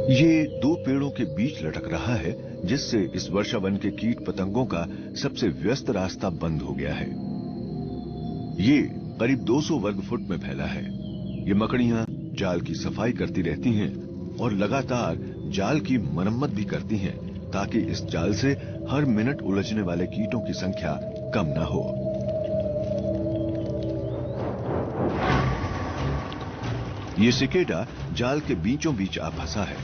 ये दो पेड़ों के बीच लटक रहा है, जिससे इस वर्षावन के कीट पतंगों का सबसे व्यस्त रास्ता बंद हो गया है। ये करीब 200 वर्ग फुट में फैला है। ये मकड़ियां जाल की सफाई करती रहती हैं और लगातार जाल की मरम्मत भी करती हैं, ताकि इस जाल से हर मिनट उलझने वाले कीटों की संख्या कम ना हो। ये सिकेडा जाल के बीचों बीच आ फंसा है,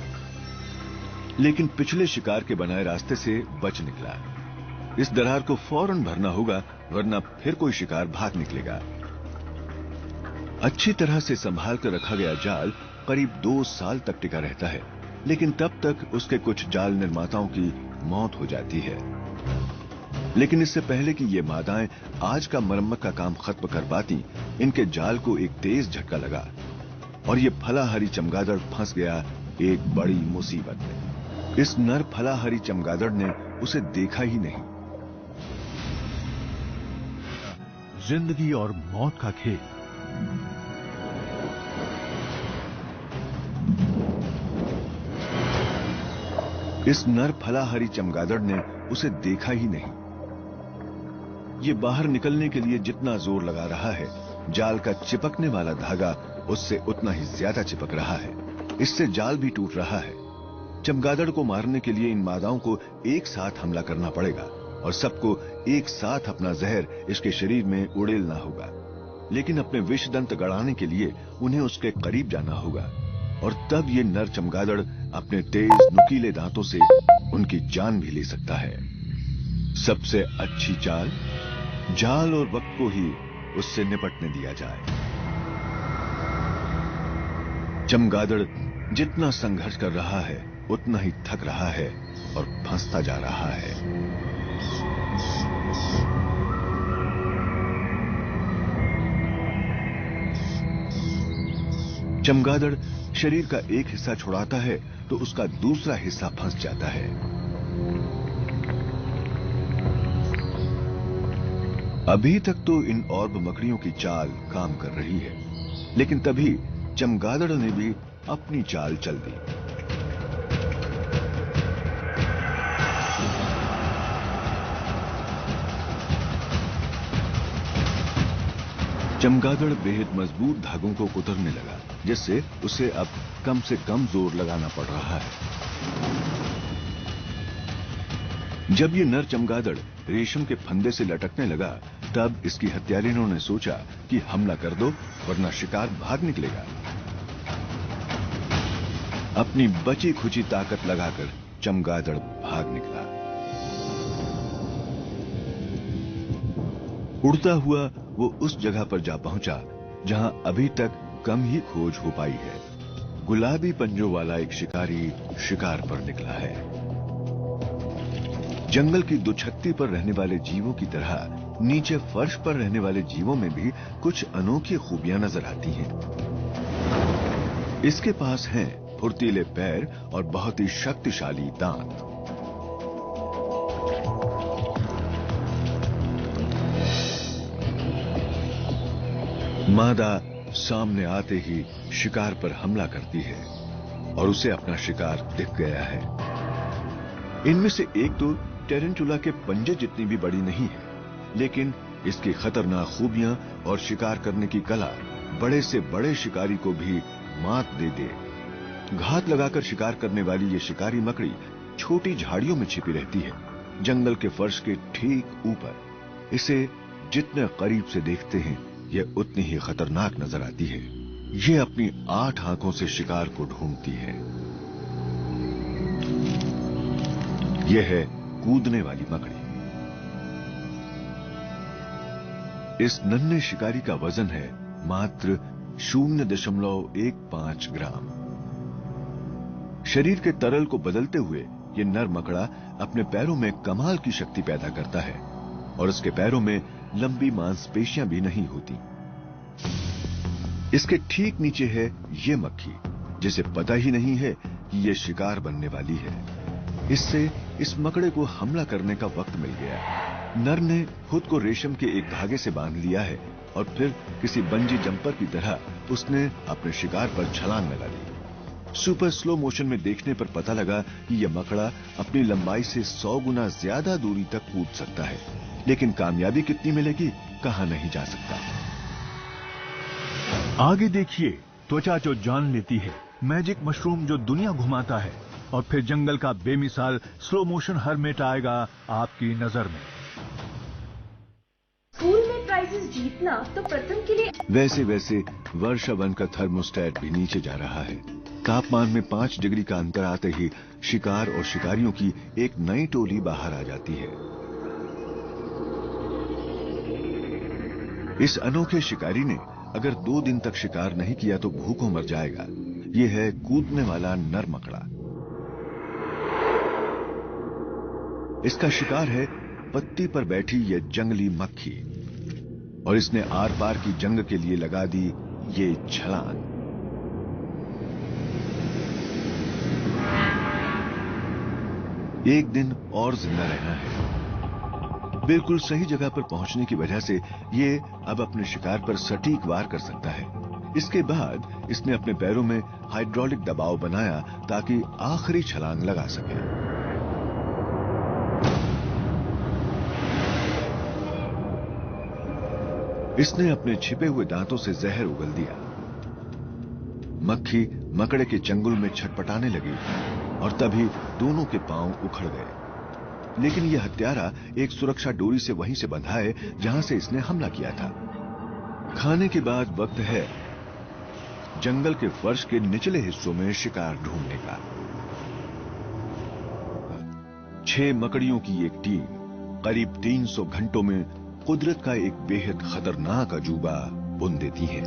लेकिन पिछले शिकार के बनाए रास्ते से बच निकला। इस दरार को फौरन भरना होगा, वरना फिर कोई शिकार भाग निकलेगा। अच्छी तरह से संभाल कर रखा गया जाल करीब 2 साल तक टिका रहता है, लेकिन तब तक उसके कुछ जाल निर्माताओं की मौत हो जाती है। लेकिन इससे पहले कि ये मादाएं आज का मरम्मत का काम खत्म कर पाती, इनके जाल को एक तेज झटका लगा और ये फलाहारी चमगादड़ फंस गया एक बड़ी मुसीबत में। इस नर फलाहारी चमगादड़ ने उसे देखा ही नहीं। जिंदगी और मौत का खेल। इस नर फलाहारी चमगादड़ ने उसे देखा ही नहीं। ये बाहर निकलने के लिए जितना जोर लगा रहा है, जाल का चिपकने वाला धागा उससे उतना ही ज्यादा चिपक रहा है। इससे जाल भी टूट रहा है। चमगादड़ को मारने के लिए इन मादाओं को एक साथ हमला करना पड़ेगा और सबको एक साथ अपना जहर इसके शरीर में उड़ेलना होगा। लेकिन अपने विषदंत गड़ाने के लिए उन्हें उसके करीब जाना होगा, और तब ये नर चमगादड़ अपने तेज नुकीले दांतों से उनकी जान भी ले सकता है। सबसे अच्छी चाल, जाल और वक्त को ही उससे निपटने दिया जाए। चमगादड़ जितना संघर्ष कर रहा है, उतना ही थक रहा है और फंसता जा रहा है। चमगादड़ शरीर का एक हिस्सा छुड़ाता है तो उसका दूसरा हिस्सा फंस जाता है। अभी तक तो इन ऑर्ब मकड़ियों की चाल काम कर रही है, लेकिन तभी चमगादड़ ने भी अपनी चाल चल दी। चमगादड़ बेहद मजबूत धागों को कुतरने लगा, जिससे उसे अब कम से कम जोर लगाना पड़ रहा है। जब ये नर चमगादड़ रेशम के फंदे से लटकने लगा, तब इसकी हत्यारिनों ने सोचा कि हमला कर दो, वरना शिकार भाग निकलेगा। अपनी बची खुची ताकत लगाकर चमगादड़ भाग निकला। उड़ता हुआ वो उस जगह पर जा पहुंचा जहां अभी तक कम ही खोज हो पाई है। गुलाबी पंजों वाला एक शिकारी शिकार पर निकला है। जंगल की दुछत्ती पर रहने वाले जीवों की तरह नीचे फर्श पर रहने वाले जीवों में भी कुछ अनोखी खूबियां नजर आती हैं। इसके पास हैं फुर्तीले पैर और बहुत ही शक्तिशाली दांत। मादा सामने आते ही शिकार पर हमला करती है और उसे अपना शिकार दिख गया है। इनमें से एक तो टेरेंटुला के पंजे जितनी भी बड़ी नहीं है, लेकिन इसकी खतरनाक खूबियां और शिकार करने की कला बड़े से बड़े शिकारी को भी मात दे दे। घात लगाकर शिकार करने वाली ये शिकारी मकड़ी छोटी झाड़ियों में छिपी रहती है, जंगल के फर्श के ठीक ऊपर। इसे जितने करीब से देखते हैं, यह उतनी ही खतरनाक नजर आती है। यह अपनी 8 आंखों से शिकार को ढूंढती है। यह है कूदने वाली मकड़ी। इस नन्हे शिकारी का वजन है मात्र 0.15 ग्राम। शरीर के तरल को बदलते हुए यह नर मकड़ा अपने पैरों में कमाल की शक्ति पैदा करता है, और उसके पैरों में लंबी मांसपेशियां भी नहीं होती। इसके ठीक नीचे है ये मक्खी, जिसे पता ही नहीं है कि यह शिकार बनने वाली है। इससे इस मकड़े को हमला करने का वक्त मिल गया। नर ने खुद को रेशम के एक धागे से बांध लिया है और फिर किसी बंजी जंपर की तरह उसने अपने शिकार पर छलांग लगा दी। सुपर स्लो मोशन में देखने पर पता लगा कि यह मकड़ा अपनी लंबाई से 100 गुना ज्यादा दूरी तक कूद सकता है, लेकिन कामयाबी कितनी मिलेगी कहा नहीं जा सकता। आगे देखिए, त्वचा जो जान लेती है, मैजिक मशरूम जो दुनिया घुमाता है, और फिर जंगल का बेमिसाल स्लो मोशन हर्मिट आएगा आपकी नजर में। स्कूल में प्राइजेस जीतना तो प्रथम के लिए। वैसे वैसे वर्षावन का थर्मोस्टेट भी नीचे जा रहा है। तापमान में 5 डिग्री का अंतर आते ही शिकार और शिकारियों की एक नई टोली बाहर आ जाती है। इस अनोखे शिकारी ने अगर 2 दिन तक शिकार नहीं किया तो भूखों मर जाएगा। यह है कूदने वाला नर मकड़ा। इसका शिकार है पत्ती पर बैठी यह जंगली मक्खी, और इसने आर पार की जंग के लिए लगा दी ये छलांग। एक दिन और जिंदा रहना है। बिल्कुल सही जगह पर पहुंचने की वजह से ये अब अपने शिकार पर सटीक वार कर सकता है। इसके बाद इसने अपने पैरों में हाइड्रोलिक दबाव बनाया ताकि आखिरी छलांग लगा सके। इसने अपने छिपे हुए दांतों से जहर उगल दिया। मक्खी मकड़े के चंगुल में छटपटाने लगी और तभी दोनों के पांव उखड़ गए। लेकिन यह हत्यारा एक सुरक्षा डोरी से वहीं से बंधा है जहां से इसने हमला किया था। खाने के बाद वक्त है जंगल के फर्श के निचले हिस्सों में शिकार ढूंढने का। 6 मकड़ियों की एक टीम करीब 300 घंटों में कुदरत का एक बेहद खतरनाक अजूबा बुन देती है।